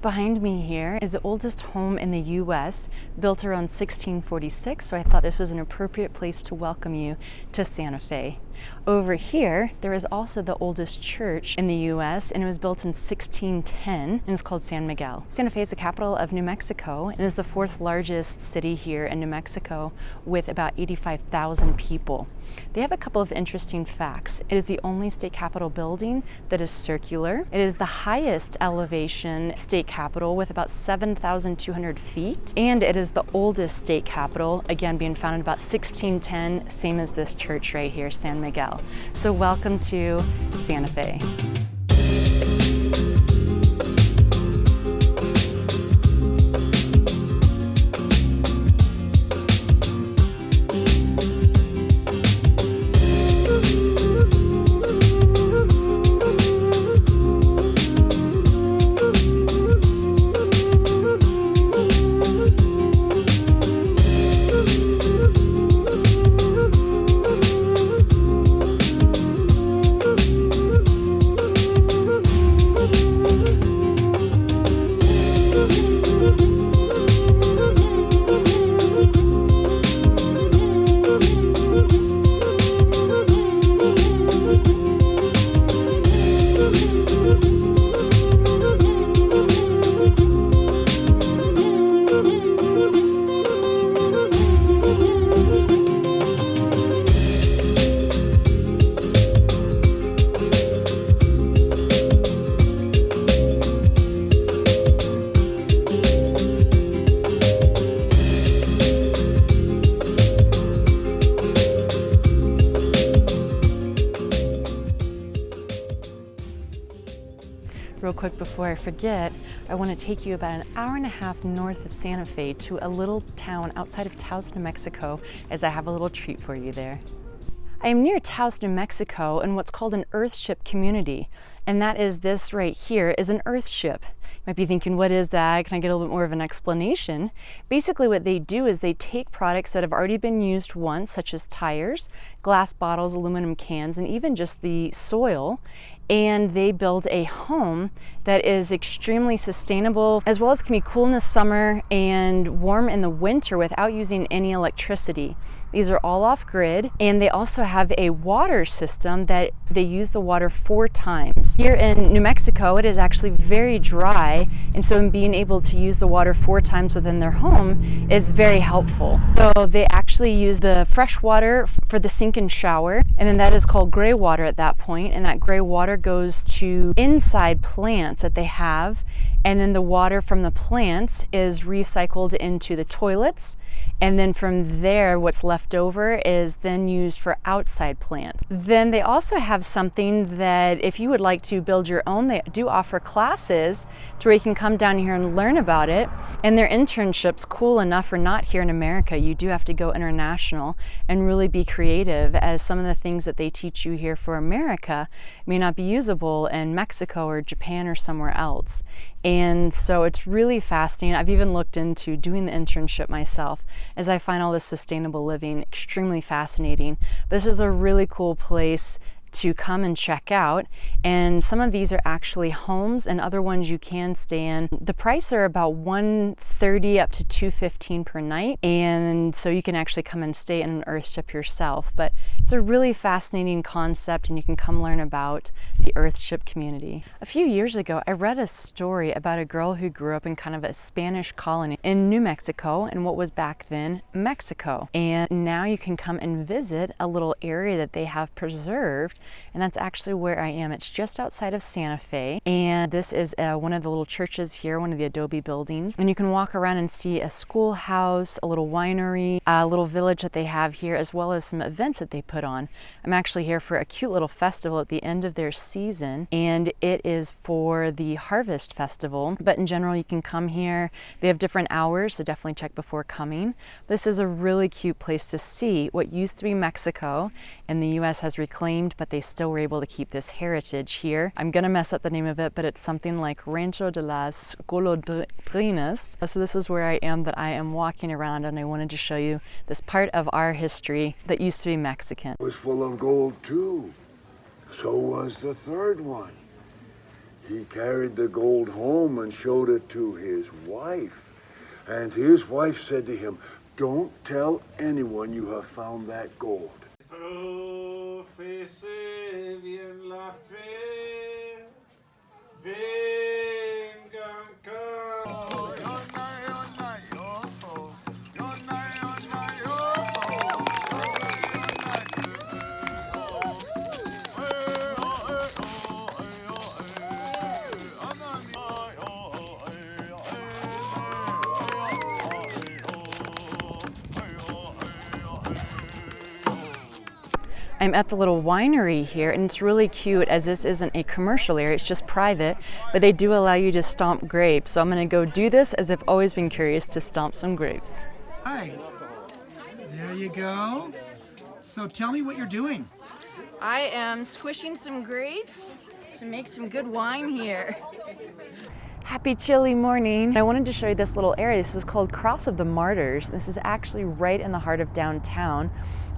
Behind me here is the oldest home in the U.S., built around 1646, so I thought this was an appropriate place to welcome you to Santa Fe. Over here, there is also the oldest church in the U.S., and it was built in 1610, and it's called San Miguel. Santa Fe is the capital of New Mexico, and is the fourth largest city here in New Mexico with about 85,000 people. They have a couple of interesting facts. It is the only state capitol building that is circular. It is the highest elevation state capitol with about 7,200 feet, and it is the oldest state capitol, again being founded about 1610, same as this church right here, San Miguel. So welcome to Santa Fe. Real quick before I forget, I want to take you about an hour and a half north of Santa Fe to a little town outside of Taos, New Mexico, as I have a little treat for you there. I am near Taos, New Mexico, in what's called an Earthship community, and that is this right here is an Earthship. You might be thinking, what is that? Can I get a little bit more of an explanation? Basically what they do is they take products that have already been used once, such as tires, glass bottles, aluminum cans, and even just the soil, and they build a home that is extremely sustainable, as well as can be cool in the summer and warm in the winter without using any electricity. These are all off-grid, and they also have a water system that they use the water 4 times. Here in New Mexico, it is actually very dry, and so in being able to use the water 4 times within their home is very helpful. So they actually use the fresh water for the sink and shower, and then that is called gray water at that point, and that gray water goes to inside plants that they have, and then the water from the plants is recycled into the toilets, and then from there what's left over is then used for outside plants. Then they also have something that if you would like to build your own, they do offer classes to where you can come down here and learn about it, and their internships, cool enough, are not here in America. You do have to go international and really be creative, as some of the things that they teach you here for America may not be usable in Mexico or Japan or somewhere else. And so it's really fascinating. I've even looked into doing the internship myself, as I find all this sustainable living extremely fascinating. But this is a really cool place to come and check out, and some of these are actually homes, and other ones you can stay in. The price are about $130 up to $215 per night, and so you can actually come and stay in an Earthship yourself. But it's a really fascinating concept, and you can come learn about the Earthship community. A few years ago, I read a story about a girl who grew up in kind of a Spanish colony in New Mexico, and what was back then Mexico. And now you can come and visit a little area that they have preserved, and that's actually where I am. It's just outside of Santa Fe, and this is one of the little churches here, one of the adobe buildings, and you can walk around and see a schoolhouse, a little winery, a little village that they have here, as well as some events that they put on. I'm actually here for a cute little festival at the end of their season, and it is for the Harvest Festival, but in general you can come here. They have different hours, so definitely check before coming. This is a really cute place to see what used to be Mexico and the US has reclaimed, but they still were able to keep this heritage here. I'm gonna mess up the name of it, but it's something like Rancho de las Golondrinas. So this is where I am, that I am walking around, and I wanted to show you this part of our history that used to be Mexican. It was full of gold too. So was the third one. He carried the gold home and showed it to his wife. And his wife said to him, "Don't tell anyone you have found that gold." I'm at the little winery here, and it's really cute as this isn't a commercial area, it's just private, but they do allow you to stomp grapes. So I'm gonna go do this as I've always been curious to stomp some grapes. Hi, there you go. So tell me what you're doing. I am squishing some grapes to make some good wine here. Happy chilly morning. I wanted to show you this little area. This is called Cross of the Martyrs. This is actually right in the heart of downtown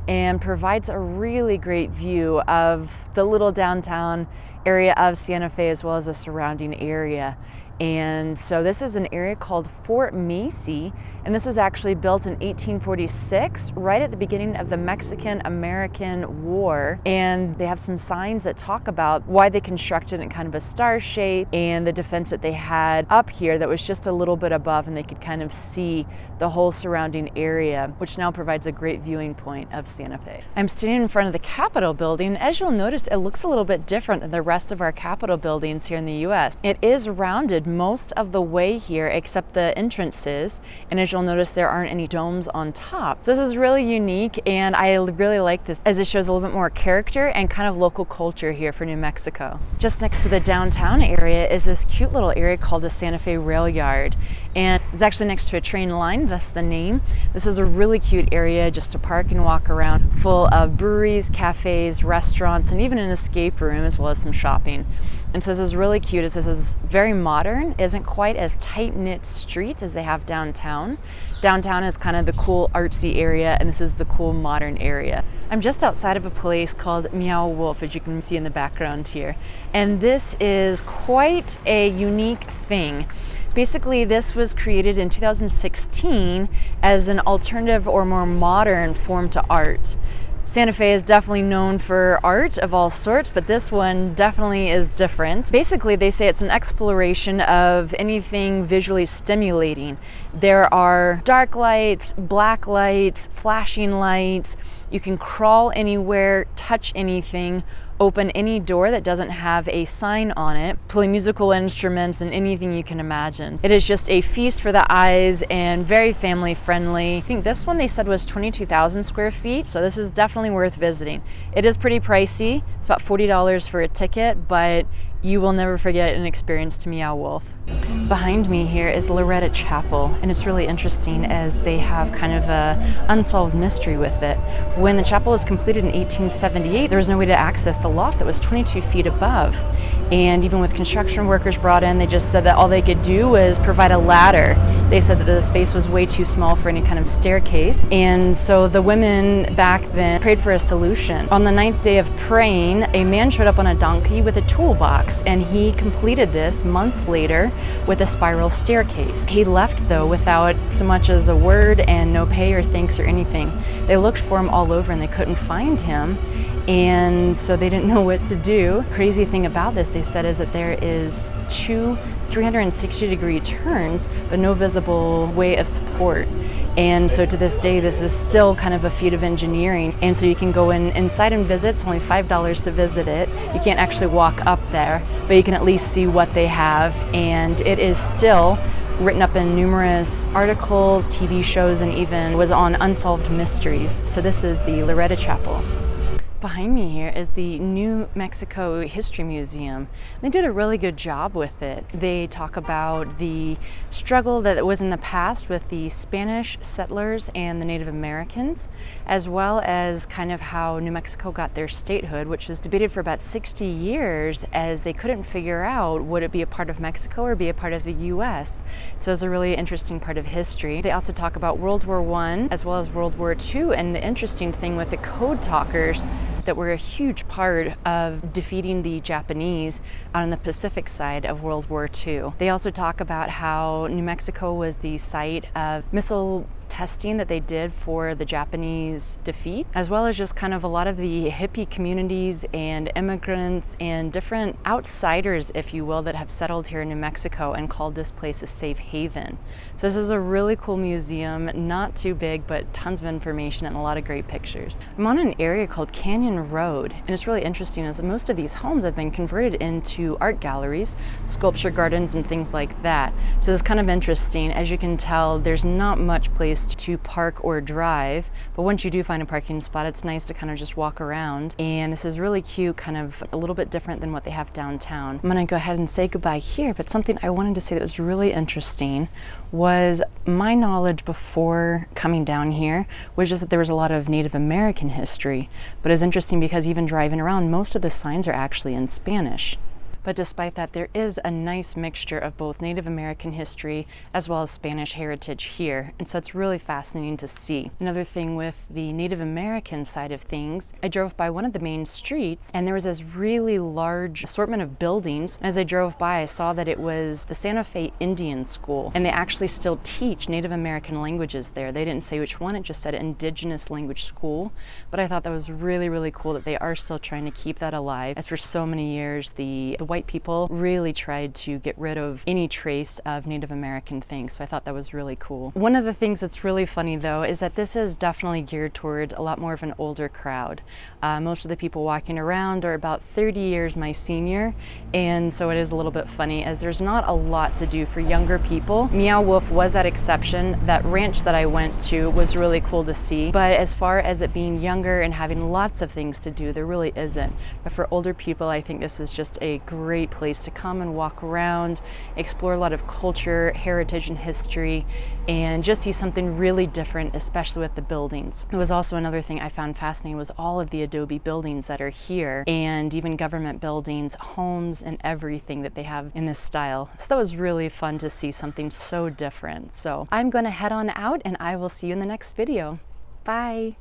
and provides a really great view of the little downtown area of Santa Fe as well as the surrounding area. And so this is an area called Fort Macy, and this was actually built in 1846, right at the beginning of the Mexican-American War. And they have some signs that talk about why they constructed it in kind of a star shape and the defense that they had up here that was just a little bit above, and they could kind of see the whole surrounding area, which now provides a great viewing point of Santa Fe. I'm standing in front of the Capitol building. As you'll notice, it looks a little bit different than the rest of our Capitol buildings here in the US. It is rounded most of the way here except the entrances, and as you'll notice there aren't any domes on top. So this is really unique, and I really like this as it shows a little bit more character and kind of local culture here for New Mexico. Just next to the downtown area is this cute little area called the Santa Fe Railyard, and it's actually next to a train line, thus the name. This is a really cute area just to park and walk around, full of breweries, cafes, restaurants, and even an escape room as well as some shopping. And so this is really cute. This is very modern, isn't quite as tight-knit streets as they have downtown. Downtown is kind of the cool artsy area, and this is the cool modern area. I'm just outside of a place called Meow Wolf, as you can see in the background here. And this is quite a unique thing. Basically, this was created in 2016 as an alternative or more modern form to art. Santa Fe is definitely known for art of all sorts, but this one definitely is different. Basically, they say it's an exploration of anything visually stimulating. There are dark lights, black lights, flashing lights. You can crawl anywhere, touch anything, open any door that doesn't have a sign on it, play musical instruments and anything you can imagine. It is just a feast for the eyes and very family friendly. I think this one they said was 22,000 square feet, so this is definitely worth visiting. It is pretty pricey. It's about $40 for a ticket, but you will never forget an experience to Meow Wolf. Behind me here is Loretta Chapel, and it's really interesting as they have kind of a unsolved mystery with it. When the chapel was completed in 1878, there was no way to access the loft that was 22 feet above. And even with construction workers brought in, they just said that all they could do was provide a ladder. They said that the space was way too small for any kind of staircase. And so the women back then prayed for a solution. On the 9th day of praying, a man showed up on a donkey with a toolbox, and he completed this months later with a spiral staircase. He left though without so much as a word and no pay or thanks or anything. They looked for him all over and they couldn't find him, and so they didn't know what to do. Crazy thing about this, they said, is that there is 2 360-degree turns but no visible way of support. And so to this day, this is still kind of a feat of engineering. And so you can go inside and visit. It's only $5 to visit it. You can't actually walk up there, but you can at least see what they have. And it is still written up in numerous articles, TV shows, and even was on Unsolved Mysteries. So this is the Loretta Chapel. Behind me here is the New Mexico History Museum. They did a really good job with it. They talk about the struggle that was in the past with the Spanish settlers and the Native Americans, as well as kind of how New Mexico got their statehood, which was debated for about 60 years as they couldn't figure out would it be a part of Mexico or be a part of the US. So it's a really interesting part of history. They also talk about World War I as well as World War II, and the interesting thing with the code talkers, that were a huge part of defeating the Japanese out on the Pacific side of World War II. They also talk about how New Mexico was the site of missile testing that they did for the Japanese defeat, as well as just kind of a lot of the hippie communities and immigrants and different outsiders, if you will, that have settled here in New Mexico and called this place a safe haven. So this is a really cool museum, not too big, but tons of information and a lot of great pictures. I'm on an area called Canyon Road, and it's really interesting as most of these homes have been converted into art galleries, sculpture gardens, and things like that. So it's kind of interesting. As you can tell, there's not much place to park or drive, but once you do find a parking spot, it's nice to kind of just walk around. And this is really cute, kind of a little bit different than what they have downtown. I'm gonna go ahead and say goodbye here, but something I wanted to say that was really interesting was my knowledge before coming down here was just that there was a lot of Native American history, but it's interesting because even driving around, most of the signs are actually in Spanish. But despite that, there is a nice mixture of both Native American history as well as Spanish heritage here. And so it's really fascinating to see. Another thing with the Native American side of things, I drove by one of the main streets and there was this really large assortment of buildings. And as I drove by, I saw that it was the Santa Fe Indian School. And they actually still teach Native American languages there. They didn't say which one, it just said Indigenous Language School. But I thought that was really, really cool that they are still trying to keep that alive. As for so many years, the white people really tried to get rid of any trace of Native American things, so I thought that was really cool. One of the things that's really funny though is that this is definitely geared toward a lot more of an older crowd. Most of the people walking around are about 30 years my senior, and so it is a little bit funny as there's not a lot to do for younger people. Meow Wolf was that exception. That ranch that I went to was really cool to see, but as far as it being younger and having lots of things to do, there really isn't. But for older people, I think this is just a great place to come and walk around, explore a lot of culture, heritage, and history, and just see something really different, especially with the buildings. It was also another thing I found fascinating was all of the adobe buildings that are here, and even government buildings, homes, and everything that they have in this style. So that was really fun to see something so different. So I'm going to head on out, and I will see you in the next video. Bye!